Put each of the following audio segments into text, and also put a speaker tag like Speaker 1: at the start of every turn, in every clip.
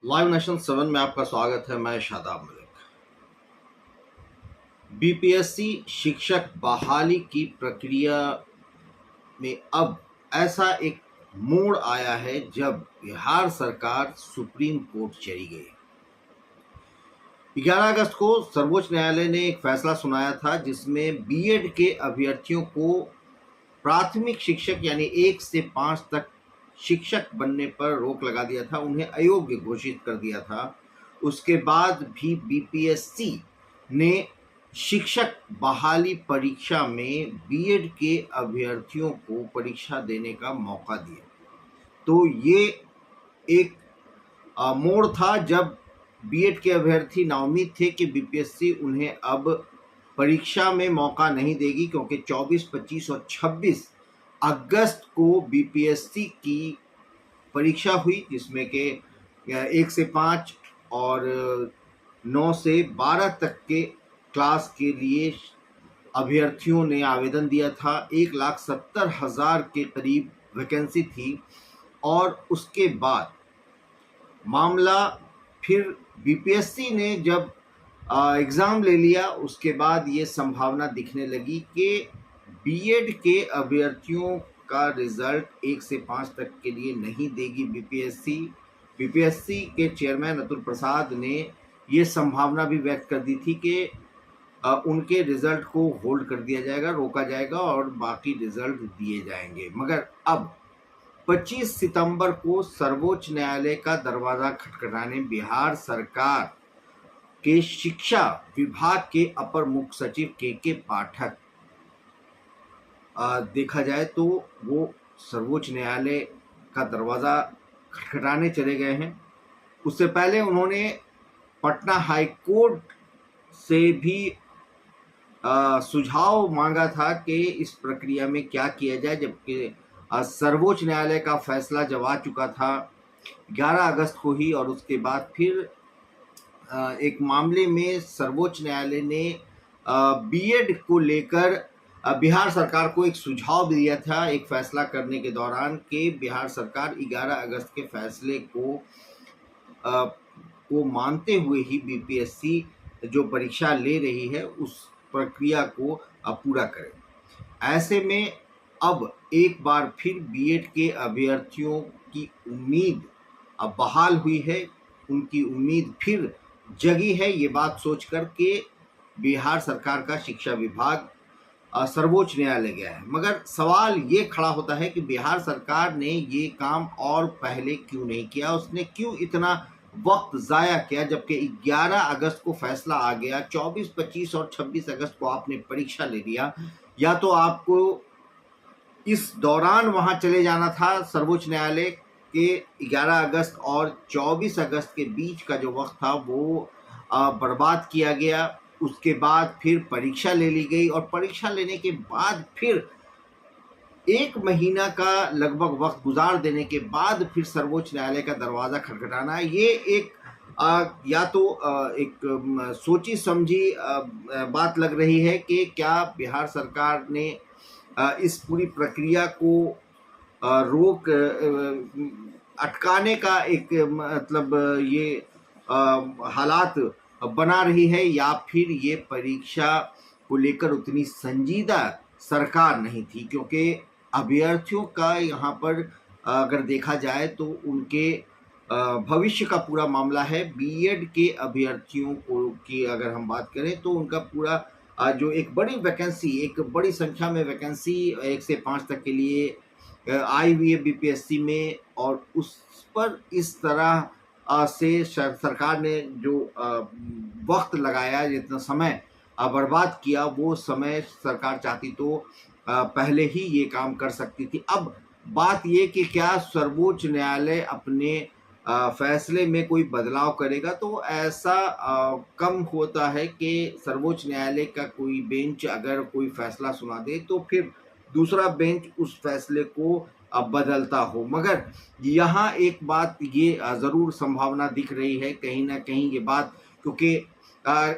Speaker 1: Live nation 7 में आपका स्वागत है। मैं शादाब मलिक। बीपीएससी शिक्षक बहाली की प्रक्रिया में अब ऐसा एक मोड़ आया है जब बिहार सरकार सुप्रीम कोर्ट चली गई। 11 अगस्त को सर्वोच्च न्यायालय ने एक फैसला सुनाया था जिसमें बीएड के अभ्यर्थियों को प्राथमिक शिक्षक यानी 1 से 5 तक शिक्षक बनने पर रोक लगा दिया था, उन्हें अयोग्य घोषित कर दिया था। उसके बाद भी बीपीएससी ने शिक्षक बहाली परीक्षा में बीएड के अभ्यर्थियों को परीक्षा देने का मौका दिया। तो ये एक मोड़ था जब बीएड के अभ्यर्थी नाउम्मीद थे कि बीपीएससी उन्हें अब परीक्षा में मौका नहीं देगी, क्योंकि 24, 25 और 26 अगस्त को बीपीएससी की परीक्षा हुई जिसमें कि 1 से 5 और 9 से 12 तक के क्लास के लिए अभ्यर्थियों ने आवेदन दिया था। 1,70,000 के करीब वैकेंसी थी और उसके बाद मामला फिर बीपीएससी ने जब एग्ज़ाम ले लिया, उसके बाद ये संभावना दिखने लगी कि बीएड के अभ्यर्थियों का रिजल्ट 1 से 5 तक के लिए नहीं देगी बीपीएससी। बीपीएससी के चेयरमैन अतुल प्रसाद ने ये संभावना भी व्यक्त कर दी थी कि उनके रिजल्ट को होल्ड कर दिया जाएगा, रोका जाएगा और बाकी रिजल्ट दिए जाएंगे। मगर अब 25 सितंबर को सर्वोच्च न्यायालय का दरवाजा खटखटाने बिहार सरकार के शिक्षा विभाग के अपर मुख्य सचिव के पाठक देखा जाए तो वो सर्वोच्च न्यायालय का दरवाज़ा खटखटाने चले गए हैं। उससे पहले उन्होंने पटना हाई कोर्ट से भी सुझाव मांगा था कि इस प्रक्रिया में क्या किया जाए, जबकि सर्वोच्च न्यायालय का फैसला जब आ चुका था 11 अगस्त को ही, और उसके बाद फिर एक मामले में सर्वोच्च न्यायालय ने बीएड को लेकर बिहार सरकार को एक सुझाव दिया था एक फैसला करने के दौरान कि बिहार सरकार 11 अगस्त के फैसले को मानते हुए ही बीपीएससी जो परीक्षा ले रही है उस प्रक्रिया को पूरा करे। ऐसे में अब एक बार फिर बीएड के अभ्यर्थियों की उम्मीद अब बहाल हुई है, उनकी उम्मीद फिर जगी है। ये बात सोचकर के बिहार सरकार का शिक्षा विभाग सर्वोच्च न्यायालय गया है। मगर सवाल ये खड़ा होता है कि बिहार सरकार ने ये काम और पहले क्यों नहीं किया, उसने क्यों इतना वक्त ज़ाया किया, जबकि 11 अगस्त को फैसला आ गया, 24, 25 और 26 अगस्त को आपने परीक्षा ले लिया। या तो आपको इस दौरान वहाँ चले जाना था सर्वोच्च न्यायालय के 11 अगस्त और 24 अगस्त के बीच का जो वक्त था वो बर्बाद किया गया। उसके बाद फिर परीक्षा ले ली गई और परीक्षा लेने के बाद फिर 1 महीना का लगभग वक्त गुजार देने के बाद फिर सर्वोच्च न्यायालय का दरवाज़ा खटखटाना, ये एक या तो एक सोची समझी बात लग रही है कि क्या बिहार सरकार ने इस पूरी प्रक्रिया को रोक अटकाने का एक मतलब ये हालात बना रही है, या फिर ये परीक्षा को लेकर उतनी संजीदा सरकार नहीं थी, क्योंकि अभ्यर्थियों का यहाँ पर अगर देखा जाए तो उनके भविष्य का पूरा मामला है। बीएड के अभ्यर्थियों को की अगर हम बात करें तो उनका पूरा जो एक बड़ी वैकेंसी, एक बड़ी संख्या में वैकेंसी 1 से 5 तक के लिए आई हुई है बीपीएससी में, और उस पर इस तरह से सरकार ने जो वक्त लगाया, जितना समय बर्बाद किया, वो समय सरकार चाहती तो पहले ही ये काम कर सकती थी। अब बात ये कि क्या सर्वोच्च न्यायालय अपने फैसले में कोई बदलाव करेगा, तो ऐसा कम होता है कि सर्वोच्च न्यायालय का कोई बेंच अगर कोई फैसला सुना दे तो फिर दूसरा बेंच उस फैसले को बदलता हो। मगर यहाँ एक बात ये ज़रूर संभावना दिख रही है कहीं ना कहीं ये बात, क्योंकि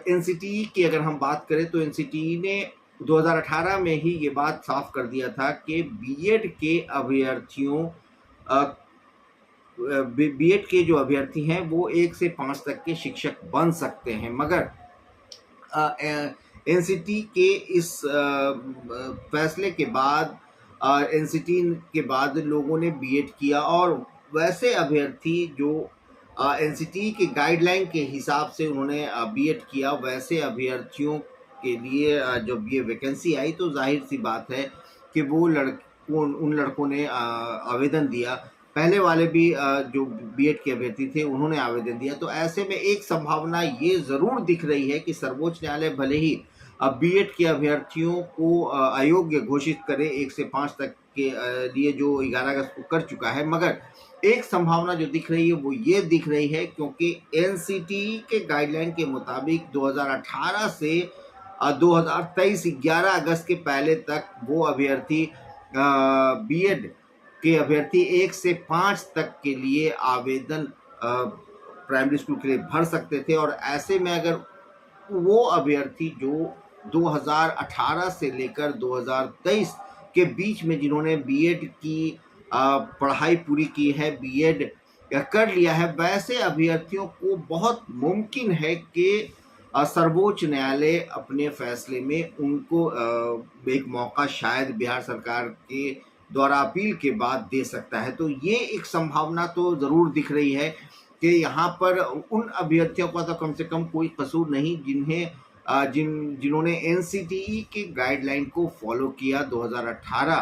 Speaker 1: एनसीटीई की अगर हम बात करें तो एनसीटीई ने 2018 में ही ये बात साफ कर दिया था कि बीएड के अभ्यर्थियों बीएड के जो अभ्यर्थी हैं वो 1 से 5 तक के शिक्षक बन सकते हैं, मगर एनसीटी के इस फैसले के बाद एनसीटी के बाद लोगों ने बीएड किया, और वैसे अभ्यर्थी जो एनसीटी के गाइडलाइन के हिसाब से उन्होंने बीएड किया, वैसे अभ्यर्थियों के लिए जब ये वैकेंसी आई तो जाहिर सी बात है कि वो उन लड़कों ने आवेदन दिया। पहले वाले भी जो बीएड के अभ्यर्थी थे उन्होंने आवेदन दिया। तो ऐसे में एक संभावना ये ज़रूर दिख रही है कि सर्वोच्च न्यायालय भले ही बीएड के अभ्यर्थियों को अयोग्य घोषित करे 1 से 5 तक के लिए, जो 11 अगस्त को कर चुका है, मगर एक संभावना जो दिख रही है वो ये दिख रही है क्योंकि एनसीटी के गाइडलाइन के मुताबिक 2018 से 2023 11 अगस्त के पहले तक वो अभ्यर्थी बीएड के अभ्यर्थी 1 से 5 तक के लिए आवेदन प्राइमरी स्कूल के लिए भर सकते थे। और ऐसे में अगर वो अभ्यर्थी जो 2018 से लेकर 2023 के बीच में जिन्होंने बीएड की पढ़ाई पूरी की है, बीएड कर लिया है, वैसे अभ्यर्थियों को बहुत मुमकिन है कि सर्वोच्च न्यायालय अपने फैसले में उनको एक मौका शायद बिहार सरकार के द्वारा अपील के बाद दे सकता है। तो ये एक संभावना तो ज़रूर दिख रही है कि यहाँ पर उन अभ्यर्थियों का तो कम से कम कोई कसूर नहीं जिन्होंने एनसीटीई के गाइडलाइन को फॉलो किया, 2018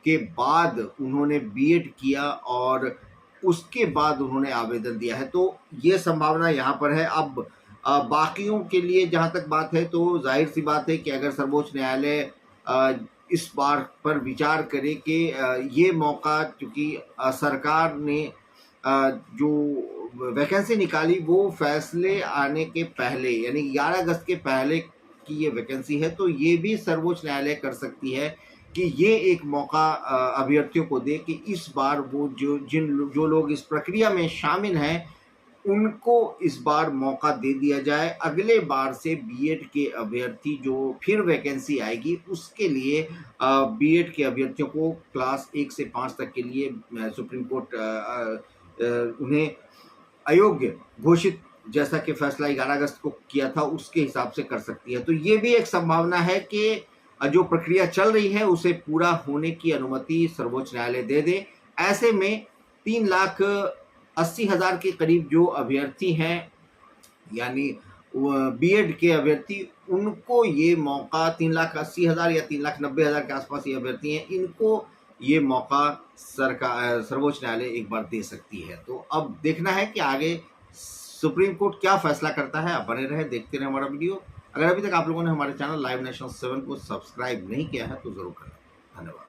Speaker 1: के बाद उन्होंने बीएड किया और उसके बाद उन्होंने आवेदन दिया है। तो ये संभावना यहाँ पर है। अब बाकियों के लिए जहाँ तक बात है तो जाहिर सी बात है कि अगर सर्वोच्च न्यायालय इस बार पर विचार करे कि ये मौका, चूँकि सरकार ने जो वैकेंसी निकाली वो फैसले आने के पहले यानी 11 अगस्त के पहले की ये वैकेंसी है, तो ये भी सर्वोच्च न्यायालय कर सकती है कि ये एक मौका अभ्यर्थियों को दे कि इस बार वो जो लोग इस प्रक्रिया में शामिल हैं उनको इस बार मौका दे दिया जाए। अगले बार से बीएड के अभ्यर्थी जो फिर वैकेंसी आएगी उसके लिए बीएड के अभ्यर्थियों को क्लास 1 से 5 तक के लिए सुप्रीम कोर्ट उन्हें अयोग्य घोषित, जैसा कि फैसला 11 अगस्त को किया था, उसके हिसाब से कर सकती है। तो ये भी एक संभावना है कि जो प्रक्रिया चल रही है उसे पूरा होने की अनुमति सर्वोच्च न्यायालय दे दे। ऐसे में 3,80,000 के करीब जो अभ्यर्थी हैं यानी बीएड के अभ्यर्थी, उनको ये मौका 3,80,000 या 3,90,000 के आसपास ये अभ्यर्थी हैं, इनको ये मौका सर्वोच्च न्यायालय एक बार दे सकती है। तो अब देखना है कि आगे सुप्रीम कोर्ट क्या फैसला करता है। आप बने रहे, देखते रहे हमारा वीडियो। अगर अभी तक आप लोगों ने हमारे चैनल लाइव नेशन 7 को सब्सक्राइब नहीं किया है तो ज़रूर करें। धन्यवाद।